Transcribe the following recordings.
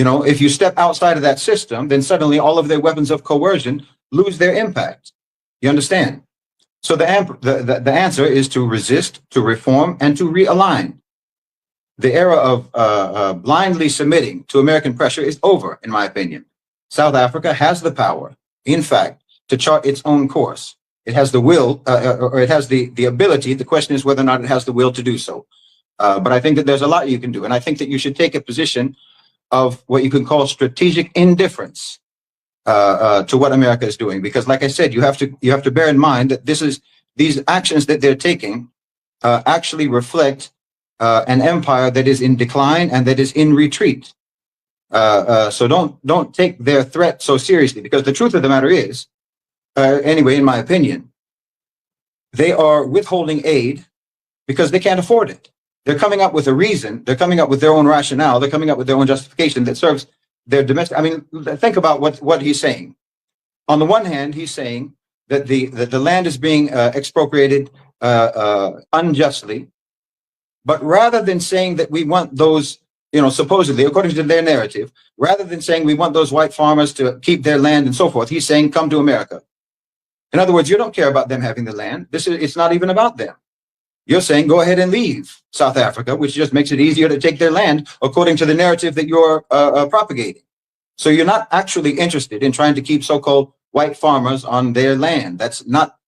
You know, if you step outside of that system, then suddenly all of their weapons of coercion lose their impact. You understand? So the answer is to resist, to reform, and to realign. The era of blindly submitting to American pressure is over, in my opinion. South Africa has the power, in fact, to chart its own course. It has the will, or it has the ability. The question is whether or not it has the will to do so. But I think that there's a lot you can do. And I think that you should take a position of what you can call strategic indifference to what America is doing. Because like I said, you have to bear in mind that these actions that they're taking actually reflect an empire that is in decline and that is in retreat. So don't take their threat so seriously, because the truth of the matter is, anyway, in my opinion, they are withholding aid because they can't afford it. They're coming up with a reason. They're coming up with their own rationale. They're coming up with their own justification that serves their domestic. I mean, think about what he's saying. On the one hand, he's saying that the land is being expropriated unjustly. But rather than saying that we want those, you know, supposedly, according to their narrative, rather than saying we want those white farmers to keep their land and so forth, he's saying, come to America. In other words, you don't care about them having the land. It's not even about them. You're saying, go ahead and leave South Africa, which just makes it easier to take their land according to the narrative that you're propagating. So you're not actually interested in trying to keep so-called white farmers on their land. That's not,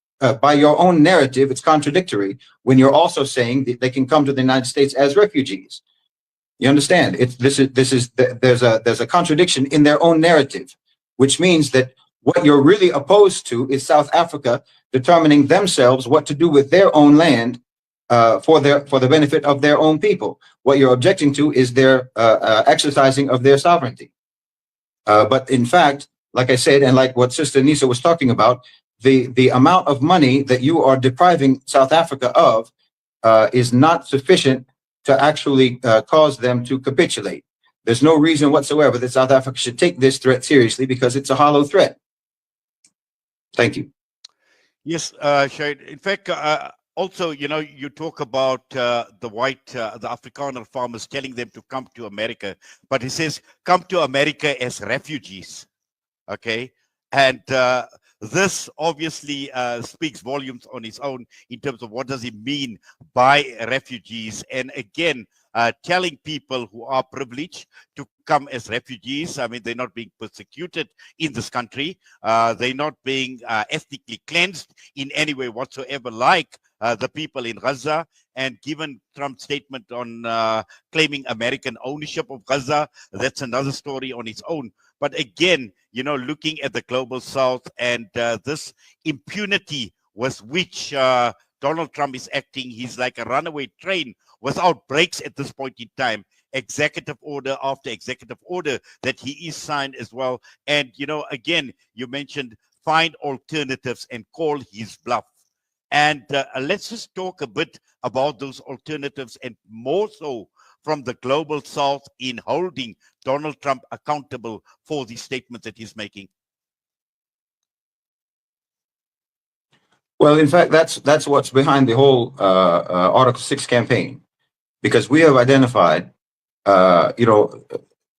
by your own narrative, it's contradictory when you're also saying that they can come to the United States as refugees. You understand? There's a contradiction in their own narrative, which means that what you're really opposed to is South Africa determining themselves what to do with their own land for the benefit of their own people. What you're objecting to is their exercising of their sovereignty. But in fact, like I said, and like what Sister Nisa was talking about, the amount of money that you are depriving South Africa of is not sufficient to actually cause them to capitulate. There's no reason whatsoever that South Africa should take this threat seriously, because it's a hollow threat. Thank you. Yes, Shahid. In fact, also, you know, you talk about the Afrikaner farmers telling them to come to America, but he says, come to America as refugees. Okay. And this obviously speaks volumes on its own in terms of what does it mean by refugees. And again, telling people who are privileged to come as refugees. I mean, they're not being persecuted in this country. They're not being ethnically cleansed in any way whatsoever, like the people in Gaza. And given Trump's statement on claiming American ownership of Gaza, that's another story on its own. But again, you know, looking at the global south and this impunity with which Donald Trump is acting, he's like a runaway train without brakes at this point in time. Executive order after executive order that he is signed as well. And, you know, again, you mentioned find alternatives and call his bluff. And let's just talk a bit about those alternatives, and more so from the global south in holding Donald Trump accountable for the statements that he's making. Well, in fact, that's what's behind the whole Article 6 campaign, because we have identified, you know,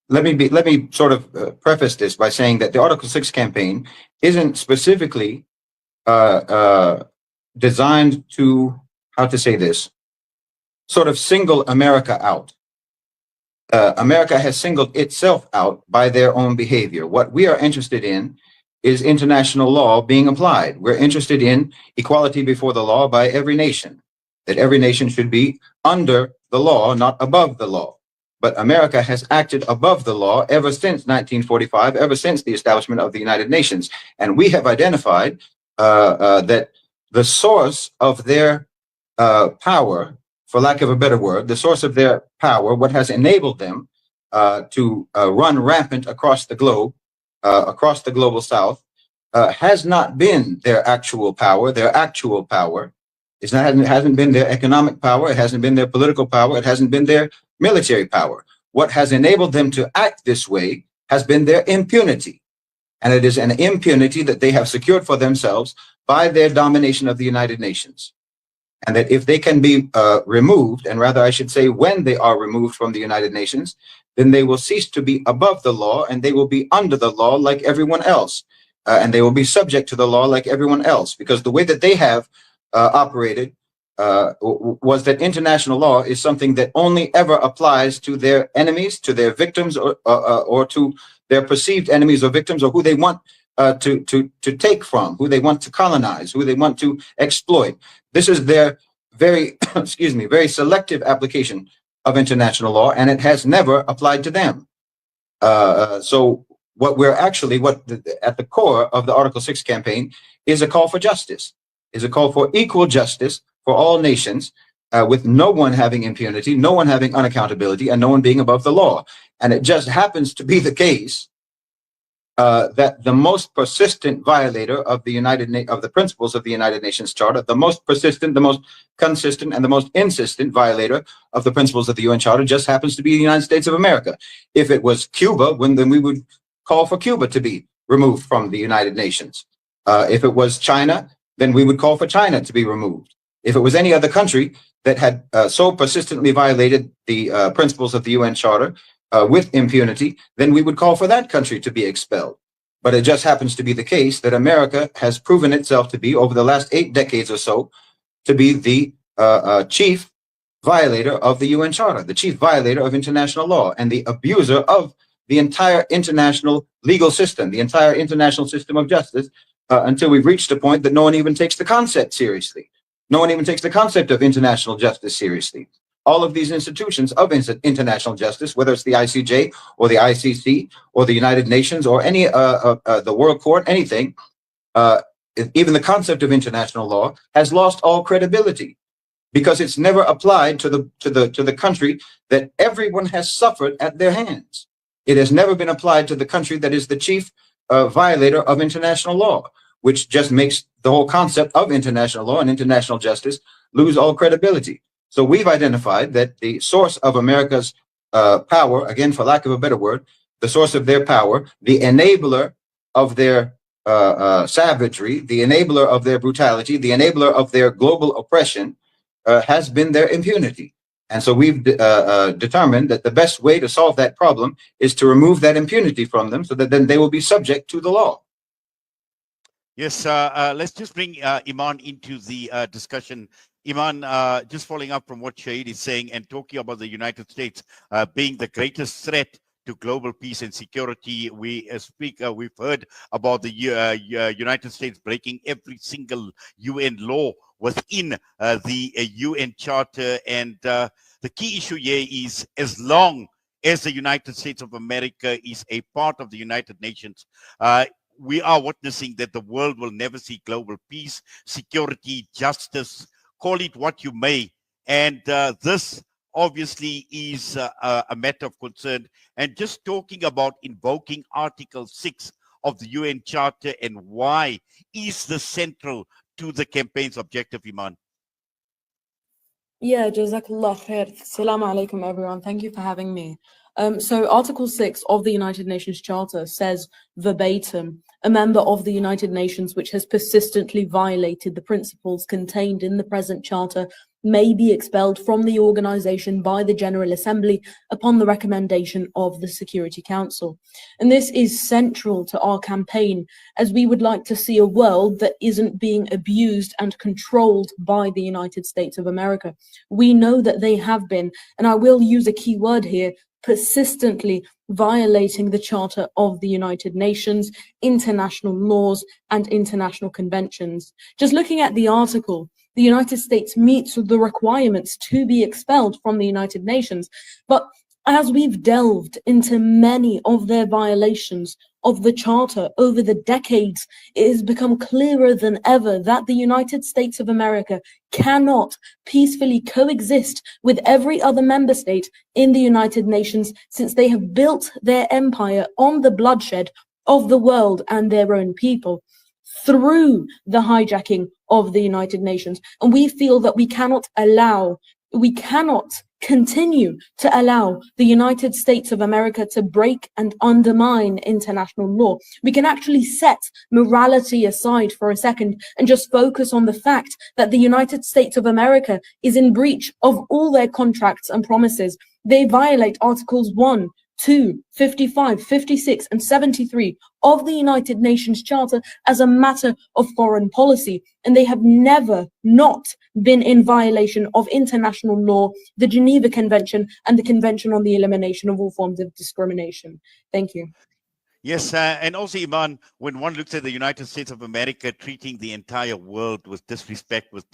let me sort of preface this by saying that the Article 6 campaign isn't specifically designed to, how to say this, sort of single America out. America has singled itself out by their own behavior. What we are interested in is international law being applied. We're interested in equality before the law by every nation, that every nation should be under the law, not above the law. But America has acted above the law ever since 1945, ever since the establishment of the United Nations. And we have identified that the source of their power, for lack of a better word, the source of their power, what has enabled them to run rampant across the globe, across the global south, has not been their actual power. Their actual power hasn't been their economic power. It hasn't been their political power. It hasn't been their military power. What has enabled them to act this way has been their impunity. And it is an impunity that they have secured for themselves by their domination of the United Nations. and that if they can be removed, and rather I should say when they are removed from the United Nations, then they will cease to be above the law and they will be under the law like everyone else. And they will be subject to the law like everyone else, because the way that they have operated was that international law is something that only ever applies to their enemies, to their victims, or to their perceived enemies or victims, or who they want to take from, who they want to colonize, who they want to exploit. This is their very, excuse me, very selective application of international law, and it has never applied to them. So what we're actually, at the core of the Article 6 campaign is a call for justice, is a call for equal justice for all nations, with no one having impunity, no one having unaccountability, and no one being above the law. And it just happens to be the case that the most persistent violator of the principles of the United Nations Charter, the most persistent, the most consistent, and the most insistent violator of the principles of the UN Charter just happens to be the United States of America. If it was Cuba, then we would call for Cuba to be removed from the United Nations. If it was China, then we would call for China to be removed. If it was any other country that had so persistently violated the principles of the UN Charter with impunity, then we would call for that country to be expelled. But it just happens to be the case that America has proven itself to be, over the last 8 decades or so, to be the chief violator of the UN Charter, the chief violator of international law, and the abuser of the entire international legal system, the entire international system of justice, until we've reached a point that no one even takes the concept seriously. No one even takes the concept of international justice seriously. All of these institutions of international justice, whether it's the ICJ or the ICC or the United Nations or any the World Court, anything, even the concept of international law has lost all credibility, because it's never applied to the country that everyone has suffered at their hands. It has never been applied to the country that is the chief violator of international law, which just makes the whole concept of international law and international justice lose all credibility. So we've identified that the source of America's power, again, for lack of a better word, the source of their power, the enabler of their savagery, the enabler of their brutality, the enabler of their global oppression, has been their impunity. And so we've determined that the best way to solve that problem is to remove that impunity from them, so that then they will be subject to the law. Yes, let's just bring Imane into the discussion. Imane, just following up from what Shahid is saying and talking about the United States being the greatest threat to global peace and security. We've heard about the United States breaking every single UN law within the UN Charter. And the key issue here is, as long as the United States of America is a part of the United Nations, we are witnessing that the world will never see global peace, security, justice, call it what you may. And this obviously is a matter of concern. And just talking about invoking Article 6 of the UN Charter and why is this central to the campaign's objective, Imane? Yeah, Jazakallah khair. Assalamu alaikum, everyone. Thank you for having me. So Article 6 of the United Nations Charter says verbatim, a member of the United Nations which has persistently violated the principles contained in the present Charter may be expelled from the organization by the General Assembly upon the recommendation of the Security Council. And this is central to our campaign, as we would like to see a world that isn't being abused and controlled by the United States of America. We know that they have been, and I will use a key word here, persistently violating the Charter of the United Nations, international laws, and international conventions. Just looking at the article, the United States meets the requirements to be expelled from the United Nations. But as we've delved into many of their violations of the Charter over the decades, it has become clearer than ever that the United States of America cannot peacefully coexist with every other member state in the United Nations, since they have built their empire on the bloodshed of the world and their own people through the hijacking of the United Nations. And we feel that we cannot continue to allow the United States of America to break and undermine international law. We can actually set morality aside for a second and just focus on the fact that the United States of America is in breach of all their contracts and promises. They violate Articles 1, 2, 55, 56, and 73 of the United Nations Charter as a matter of foreign policy. And they have never not been in violation of international law, the Geneva Convention, and the Convention on the Elimination of All Forms of Discrimination. Thank you. Yes, and also, Imane, when one looks at the United States of America treating the entire world with disrespect, with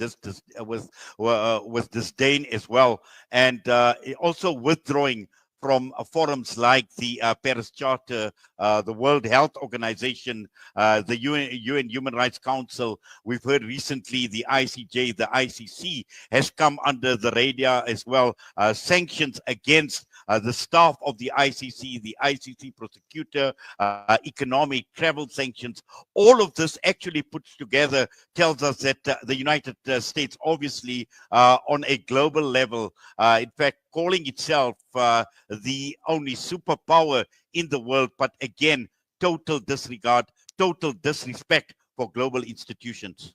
disdain as well, and also withdrawing from forums like the Paris Charter, the World Health Organization, the UN Human Rights Council. We've heard recently the ICJ, the ICC has come under the radar as well. Sanctions against the staff of the ICC prosecutor, economic travel sanctions. All of this actually puts together tells us that the United States, obviously on a global level, in fact, calling itself the only superpower in the world, but again, total disregard, total disrespect for global institutions.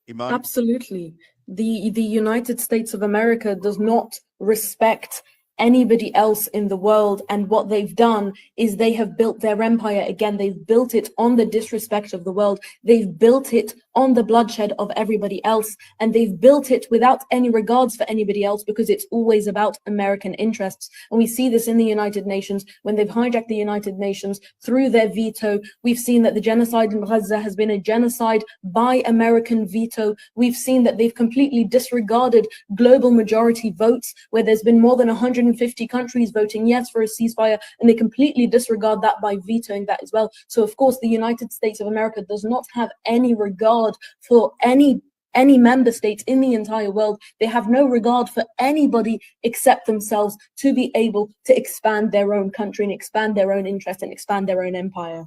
Imane? Absolutely. The United States of America does not respect anybody else in the world, and what they've done is they have built their empire again. They've built it on the disrespect of the world. They've built it on the bloodshed of everybody else, and they've built it without any regards for anybody else, because it's always about American interests. And we see this in the United Nations when they've hijacked the United Nations through their veto. We've seen that the genocide in Gaza has been a genocide by American veto. We've seen that they've completely disregarded global majority votes, where there's been more than 150 countries voting yes for a ceasefire, and they completely disregard that by vetoing that as well. So of course the United States of America does not have any regard for any member states in the entire world. They have no regard for anybody except themselves to be able to expand their own country and expand their own interest and expand their own empire.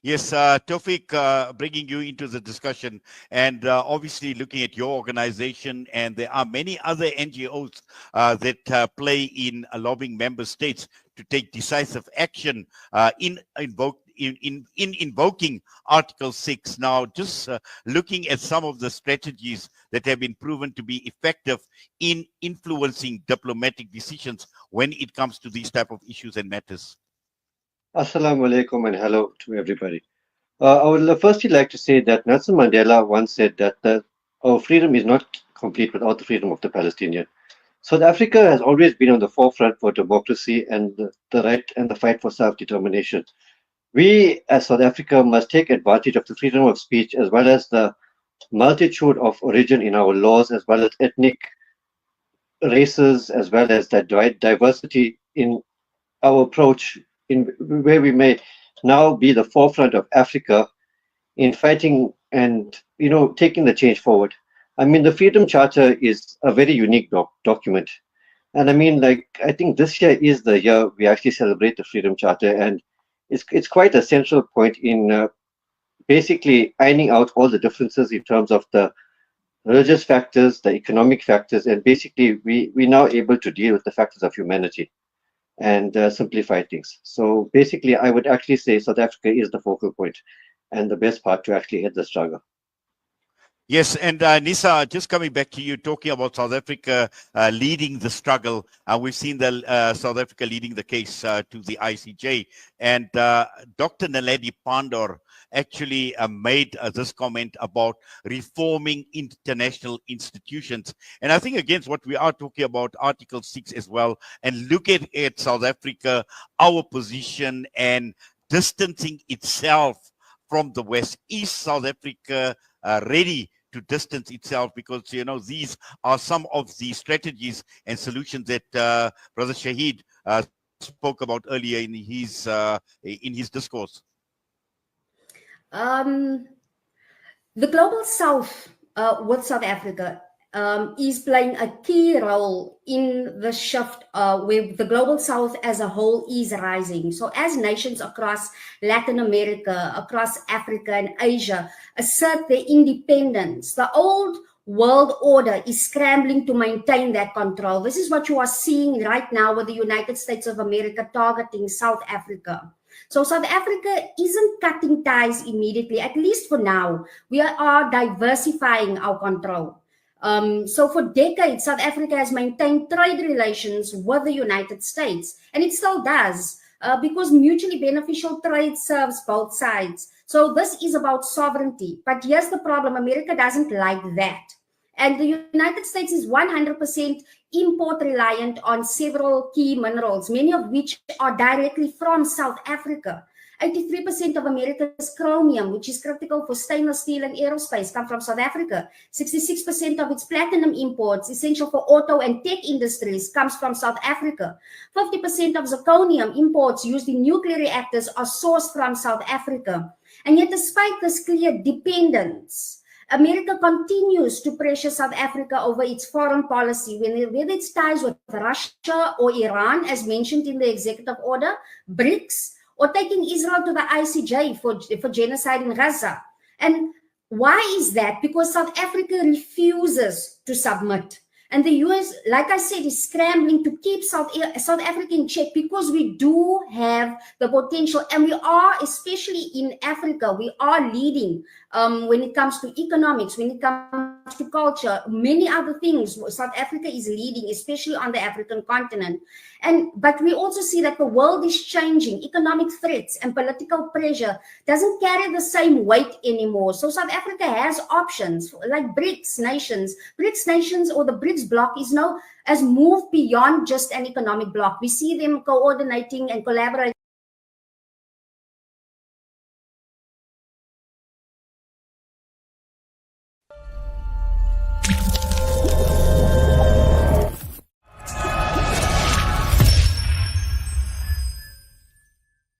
Yes, Taufeeq, bringing you into the discussion, and obviously looking at your organization, and there are many other NGOs that play in lobbying member states to take decisive action in invoking Article 6. Now, just looking at some of the strategies that have been proven to be effective in influencing diplomatic decisions when it comes to these type of issues and matters. Assalamu alaikum and hello to everybody. I would firstly like to say that Nelson Mandela once said that our freedom is not complete without the freedom of the Palestinian. South Africa has always been on the forefront for democracy and the right and the fight for self-determination. We, as South Africa, must take advantage of the freedom of speech as well as the multitude of origin in our laws, as well as ethnic races, as well as that diversity in our approach, in where we may now be the forefront of Africa in fighting and taking the change forward. I mean, the Freedom Charter is a very unique document, and I mean, I think this year is the year we actually celebrate the Freedom Charter, and it's quite a central point in basically ironing out all the differences in terms of the religious factors, the economic factors, and basically we're now able to deal with the factors of humanity and simplify things. So basically, I would actually say South Africa is the focal point and the best part to actually head the struggle. Yes, and Nisa, just coming back to you, talking about South Africa leading the struggle. We've seen the South Africa leading the case to the ICJ, and Dr. Naledi Pandor actually made this comment about reforming international institutions. And I think, again, what we are talking about, Article 6 as well, and look at South Africa, our position and distancing itself from the West. Is South Africa ready to distance itself? Because these are some of the strategies and solutions that Brother Shahid spoke about earlier in his discourse. The global south with South Africa is playing a key role in the shift where the global south as a whole is rising. So as nations across Latin America, across Africa and Asia assert their independence, the old world order is scrambling to maintain that control. This is what you are seeing right now with the United States of America targeting South Africa. So South Africa isn't cutting ties immediately, at least for now. We are diversifying our control. So for decades, South Africa has maintained trade relations with the United States, and it still does, because mutually beneficial trade serves both sides. So this is about sovereignty. But here's the problem: America doesn't like that. And the United States is 100% import reliant on several key minerals, many of which are directly from South Africa. 83% of America's chromium, which is critical for stainless steel and aerospace, come from South Africa. 66% of its platinum imports, essential for auto and tech industries, comes from South Africa. 50% of zirconium imports used in nuclear reactors are sourced from South Africa. And yet, despite this clear dependence, America continues to pressure South Africa over its foreign policy, whether it's ties with Russia or Iran, as mentioned in the executive order, BRICS, or taking Israel to the ICJ for genocide in Gaza. And why is that? Because South Africa refuses to submit. And the US, like I said, is scrambling to keep South Africa in check, because we do have the potential, and we are, especially in Africa, we are leading when it comes to economics, when it comes to culture, many other things. South Africa is leading, especially on the African continent. But we also see that the world is changing. Economic threats and political pressure doesn't carry the same weight anymore. So South Africa has options like BRICS nations. BRICS nations, or the BRICS bloc, has moved beyond just an economic bloc. We see them coordinating and collaborating